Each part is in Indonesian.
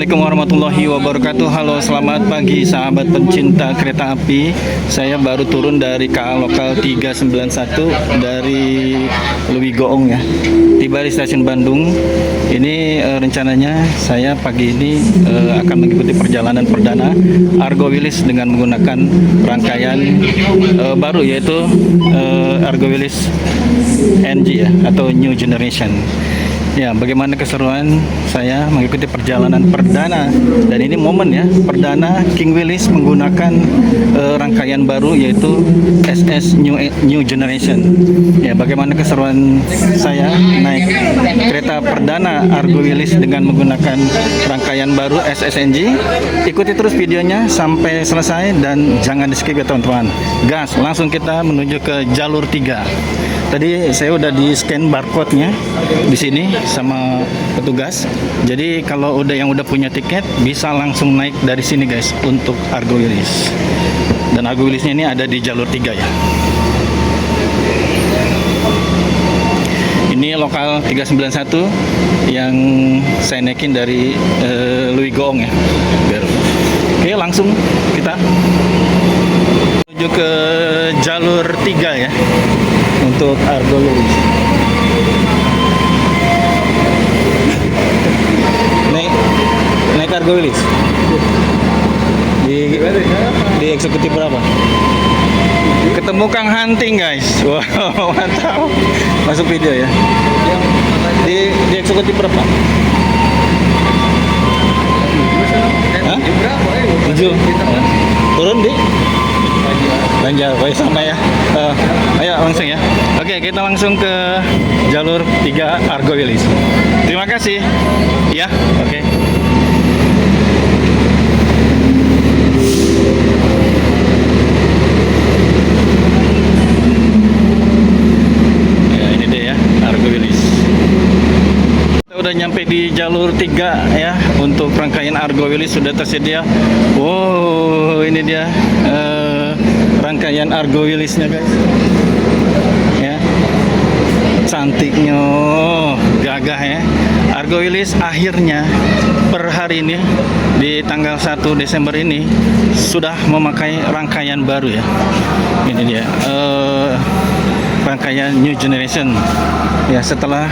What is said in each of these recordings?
Assalamualaikum warahmatullahi wabarakatuh. Halo, selamat pagi sahabat pencinta kereta api. Saya baru turun dari KA Lokal 391 dari Lewi Goong ya. Tiba di stasiun Bandung. Ini rencananya saya pagi ini akan mengikuti perjalanan perdana Argo Wilis dengan menggunakan rangkaian baru, yaitu Argo Wilis NG ya, atau New Generation. Ya, bagaimana keseruan saya mengikuti perjalanan perdana, dan ini momen ya, perdana King Wilis menggunakan rangkaian baru, yaitu SS New Generation. Ya, bagaimana keseruan saya naik kereta perdana Argo Wilis dengan menggunakan rangkaian baru SSNG. Ikuti terus videonya sampai selesai dan jangan di skip ya teman-teman. Gas, langsung kita menuju ke jalur 3. Tadi saya udah di scan barcode-nya di sini sama petugas. Jadi kalau yang udah punya tiket bisa langsung naik dari sini guys untuk Argo Wilis. Dan Argo Wilisnya ini ada di jalur 3 ya. Ini lokal 391 yang saya naikin dari Lewi Goong ya. Oke, langsung kita menuju ke jalur 3 ya untuk Argo Wilis. Naik Argo Wilis di eksekutif berapa? Ketemu Kang Hunting guys. Wow, mantap. Masuk video ya. Di eksekutif berapa? Hah? 7. Turun di Banjar, baik sama ya. Ayo langsung ya. Oke, kita langsung ke jalur 3 Argo Wilis. Terima kasih. Ya, oke. Ya, ini dia ya, Argo Wilis. Kita udah nyampe di jalur 3 ya. Untuk rangkaian Argo Wilis sudah tersedia. Wow, ini dia rangkaian Argo Wilisnya guys ya, cantiknya, gagah ya. Argo Wilis akhirnya per hari ini di tanggal 1 Desember ini sudah memakai rangkaian baru ya. Ini dia rangkaian New Generation ya, setelah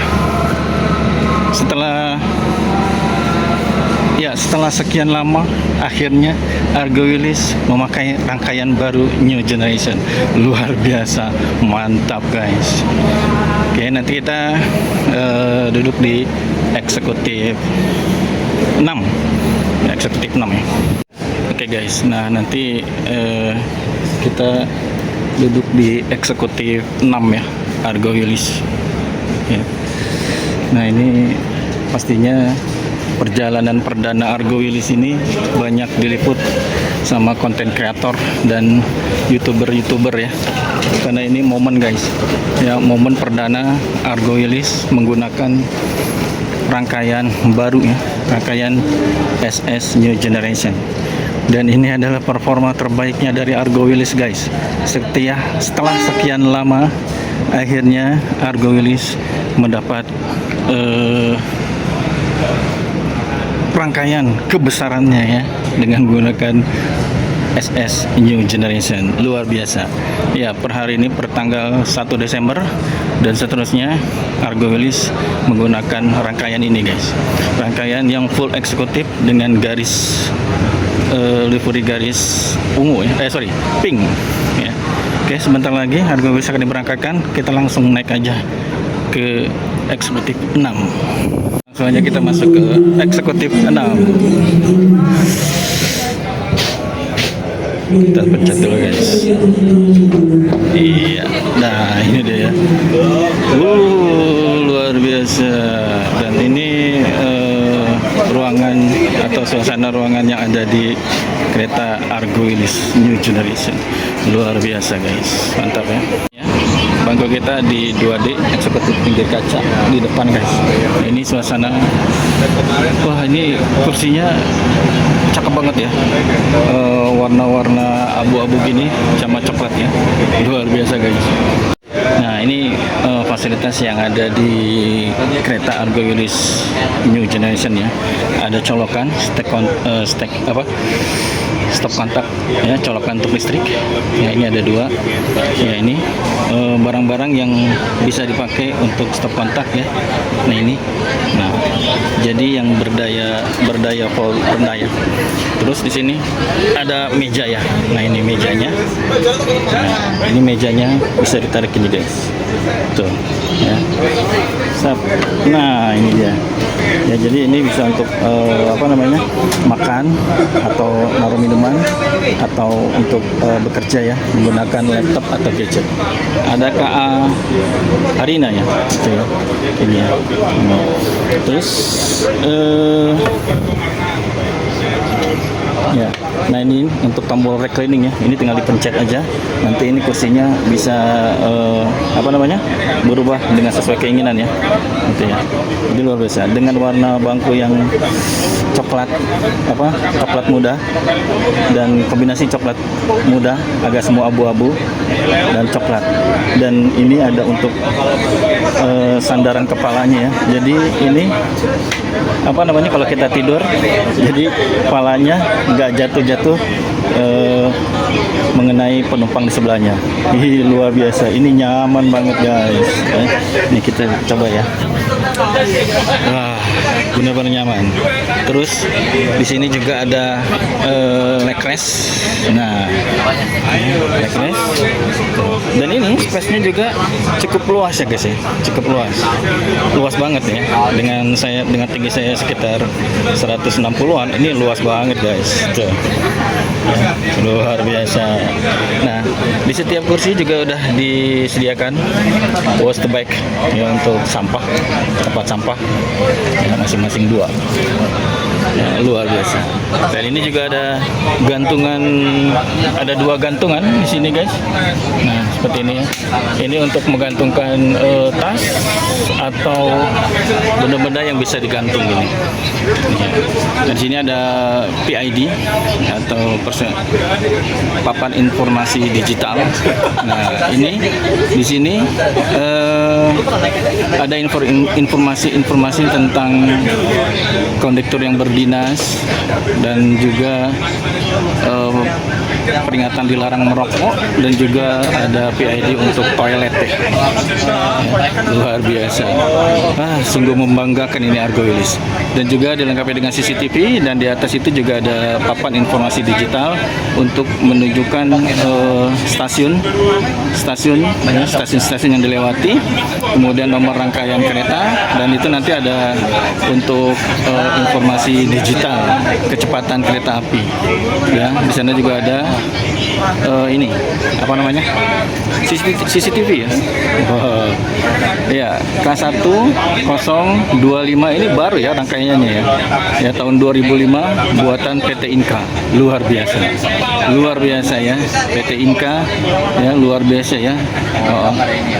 sekian lama akhirnya Argo Wilis memakai rangkaian baru New Generation. Luar biasa, mantap guys. Oke, nanti kita duduk di eksekutif 6 ya, eksekutif 6 ya. Oke guys, nah nanti kita duduk di eksekutif 6 ya, Argo Wilis ya. Nah ini pastinya perjalanan perdana Argo Wilis ini banyak diliput sama konten kreator dan youtuber ya, karena ini momen guys ya, momen perdana Argo Wilis menggunakan rangkaian baru ya, rangkaian SS New Generation. Dan ini adalah performa terbaiknya dari Argo Wilis guys. Setelah sekian lama akhirnya Argo Wilis mendapat rangkaian kebesarannya ya, dengan menggunakan SS New Generation. Luar biasa ya. Per hari ini, per tanggal 1 Desember dan seterusnya, Argo Wilis menggunakan rangkaian ini guys, rangkaian yang full eksekutif dengan garis livery garis ungu ya, pink ya. Oke, sebentar lagi Argo Wilis akan diberangkatkan. Kita langsung naik aja ke eksekutif 6. Langsung aja kita masuk ke eksekutif 6. Kita pencet dulu guys. Iya, nah ini dia ya. Luar biasa. Dan ini ruangan atau suasana ruangan yang ada di kereta Argo Wilis New Generation. Luar biasa guys, mantap ya. Bangku kita di 2D eksekutif pinggir kaca di depan guys. Nah, ini suasana. Wah, ini kursinya cakep banget ya, warna-warna abu-abu gini sama coklat ya, luar biasa guys. Nah, ini fasilitas yang ada di kereta Argo Wilis New Generation ya. Ada colokan, stop kontak ya, colokan untuk listrik. Ya, ini ada dua. Ya, ini barang-barang yang bisa dipakai untuk stop kontak ya. Nah, ini. Nah, jadi yang berdaya volt rendah ya. Terus di sini ada meja ya. Nah, ini mejanya. Nah, ini mejanya bisa ditarik ini guys. Tuh ya. Nah, ini dia. Ya, jadi ini bisa untuk makan atau naruh minuman atau untuk bekerja ya, menggunakan laptop atau gadget. Ada KA Arina ya, itu ya. Ini ya. Terus ya, nah ini untuk tombol reclining ya, ini tinggal dipencet aja, nanti ini kursinya bisa berubah dengan sesuai keinginan ya, gitu ya. Ini luar biasa, dengan warna bangku yang coklat muda dan kombinasi coklat muda agak semu abu-abu dan coklat, dan ini ada untuk sandaran kepalanya ya. Jadi ini kalau kita tidur, jadi kepalanya nggak jatuh mengenai penumpang di sebelahnya. Ih, luar biasa, ini nyaman banget guys. Ini kita coba ya. Wah, benar-benar nyaman. Terus di sini juga ada legress. Nah, legress. Dan ini space-nya juga cukup luas ya guys ya, cukup luas banget ya. Dengan tinggi saya sekitar 160-an, ini luas banget guys. Tuh. Ya, luar biasa. Nah, di setiap kursi juga udah disediakan waste bag ya, untuk tempat sampah ya, masing-masing dua. Ya, luar biasa. Dan ini juga ada dua gantungan di sini guys. Nah, seperti ini ya. Ini untuk menggantungkan tas atau benda-benda yang bisa digantung ini. Ya. Dan di sini ada PID atau papan informasi digital. Nah, ini di sini ada informasi tentang kondektur yang berdinas, dan juga peringatan dilarang merokok, dan juga ada PID untuk toilet ya. Luar biasa. Sungguh membanggakan ini Argo Wilis. Dan juga dilengkapi dengan CCTV, dan di atas itu juga ada papan informasi digital untuk menunjukkan stasiun yang dilewati, kemudian nomor rangkaian kereta, dan itu nanti ada untuk informasi digital kecepatan kereta api. Ya, di sana juga ada CCTV ya. Ya, K1025 ini baru ya rangkaiannya ya. Ya, tahun 2005 buatan PT Inka. Luar biasa ya, PT Inka ya, luar biasa ya.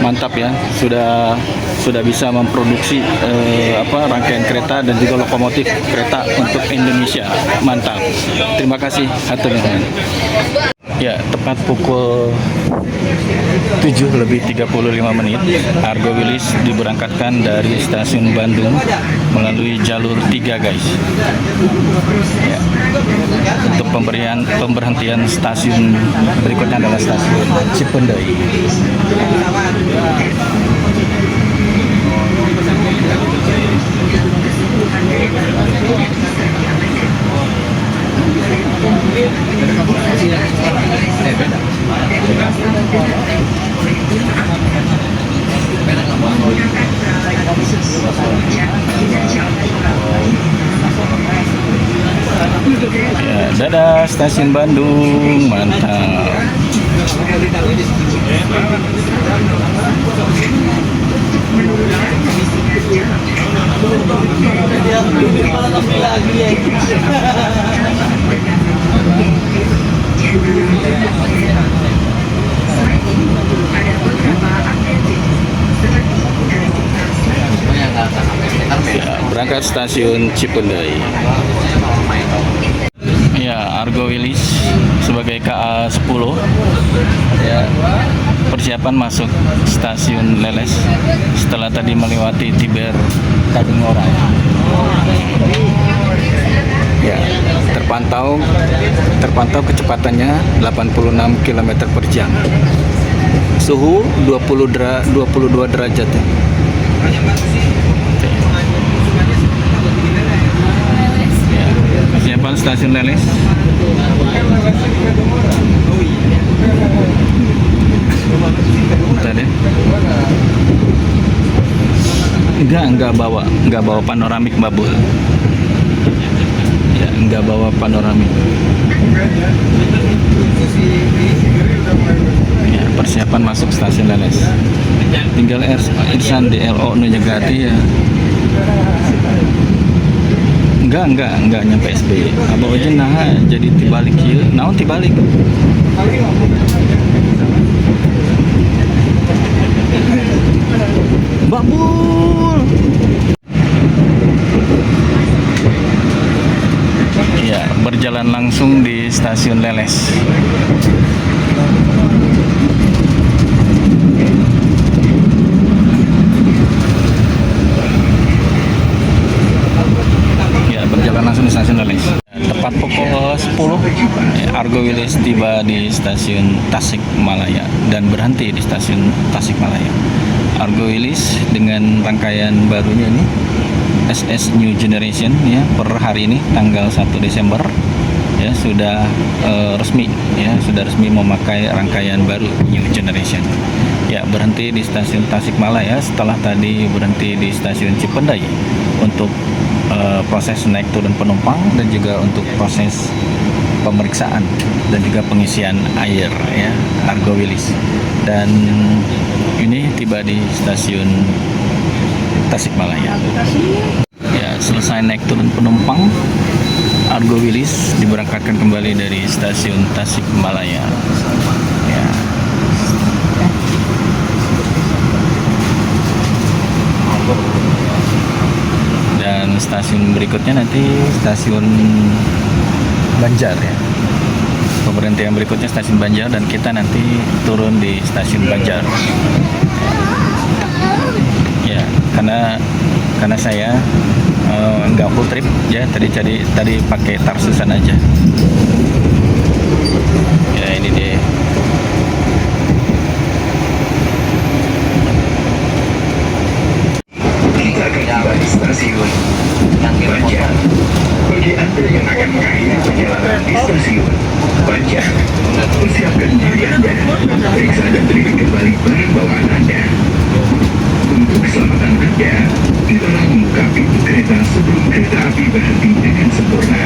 Mantap ya, sudah bisa memproduksi rangkaian kereta dan juga lokomotif kereta untuk Indonesia. Mantap. Terima kasih, hatur nuhun. Ya, tepat pukul 7:35 Argo Wilis diberangkatkan dari stasiun Bandung melalui jalur 3 guys. Ya. Untuk pemberhentian stasiun berikutnya adalah stasiun Cipendei. Ya, dadah stasiun Bandung, mantap. Ya, berangkat stasiun Cipendei. Ya, Argo Wilis sebagai KA10 ya, persiapan masuk stasiun Leles setelah tadi melewati Tiber Kadungora. Ya, terpantau kecepatannya 86 km per jam. Suhu 22 derajat ya. Ya, persiapan stasiun Leles. Tadi enggak bawa panoramik babul. Ya, enggak bawa panoramik. Ya, persiapan masuk stasiun Leles. Tinggal Irsan DLO nu Nyegati ya. Enggak nyampe SBY. Abah aja nah jadi tibalik ieu. Naon tibalik? Babul. Ya, berjalan langsung di stasiun Leles. Ya, berjalan langsung di stasiun Leles. Tepat pukul 10, Argo Wilis tiba di stasiun Tasikmalaya dan berhenti di stasiun Tasikmalaya. Argo Wilis dengan rangkaian barunya ini SS New Generation ya, per hari ini tanggal 1 Desember ya sudah resmi memakai rangkaian baru New Generation. Ya, berhenti di stasiun Tasikmalaya setelah tadi berhenti di stasiun Cipendai untuk proses naik turun penumpang dan juga untuk proses pemeriksaan dan juga pengisian air ya, Argo Wilis. Dan ini tiba di stasiun Tasikmalaya. Ya, selesai naik turun penumpang, Argo Wilis diberangkatkan kembali dari stasiun Tasikmalaya. Ya. Dan stasiun berikutnya nanti stasiun Banjar ya. Pemberhentian berikutnya stasiun Banjar dan kita nanti turun di stasiun Banjar. Ya, karena saya nggak full trip ya, tadi pakai Tarsusan aja. Ya, ini dia. Kita akan tiba di stasiun Banjar. Bagi Anda yang akan mengakhiri perjalanan di stasiun Banjar, persiapkan diri Anda, periksa dan teliti kembali barang bawaan Anda. Untuk keselamatan Anda, tidaklah membuka pintu kereta sebelum kereta api berhenti dengan sempurna.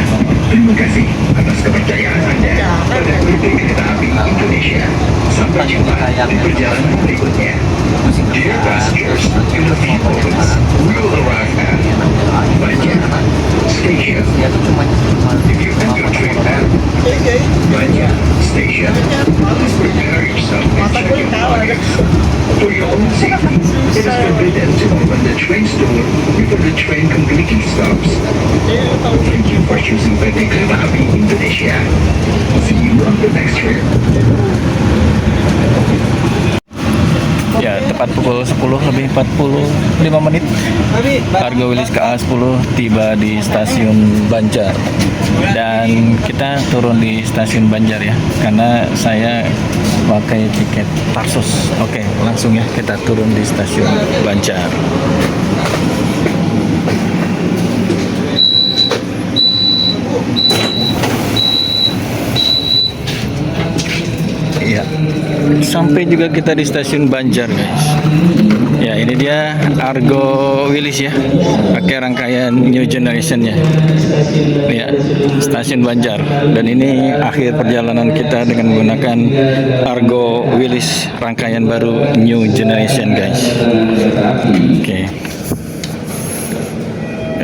Terima kasih atas kepercayaan Anda pada PT Kereta Api Indonesia. Sampai jumpa di perjalanan berikutnya. Dear passengers, in a few moments, we will arrive at Banjar Station. If you enter train at Banjar Station, please prepare yourself and check your luggage. For your own safety, it is forbidden to open the train's door before the train completely stops. Thank you for choosing PT Kereta Api Indonesia. See you on the next trip. Ya, tepat pukul 10 lebih 45 menit, Argo Wilis KA10 tiba di stasiun Banjar. Dan kita turun di stasiun Banjar ya, karena saya pakai tiket Tarsus. Oke, langsung ya kita turun di stasiun Banjar. Ya, sampai juga kita di stasiun Banjar guys. Ya, ini dia Argo Wilis ya, pakai rangkaian New Generation-nya. Ya, stasiun Banjar. Dan ini akhir perjalanan kita dengan menggunakan Argo Wilis rangkaian baru New Generation guys. Oke.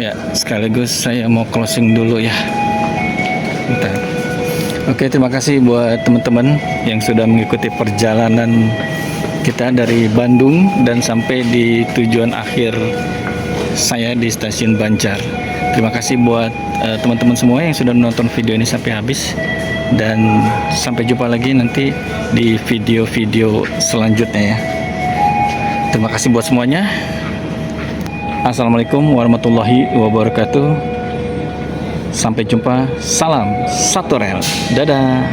Ya, sekaligus saya mau closing dulu ya. Bentar. Oke, terima kasih buat teman-teman yang sudah mengikuti perjalanan kita dari Bandung dan sampai di tujuan akhir saya di stasiun Banjar. Terima kasih buat teman-teman semua yang sudah menonton video ini sampai habis. Dan sampai jumpa lagi nanti di video-video selanjutnya ya. Terima kasih buat semuanya. Assalamualaikum warahmatullahi wabarakatuh. Sampai jumpa. Salam satu rel. Dadah.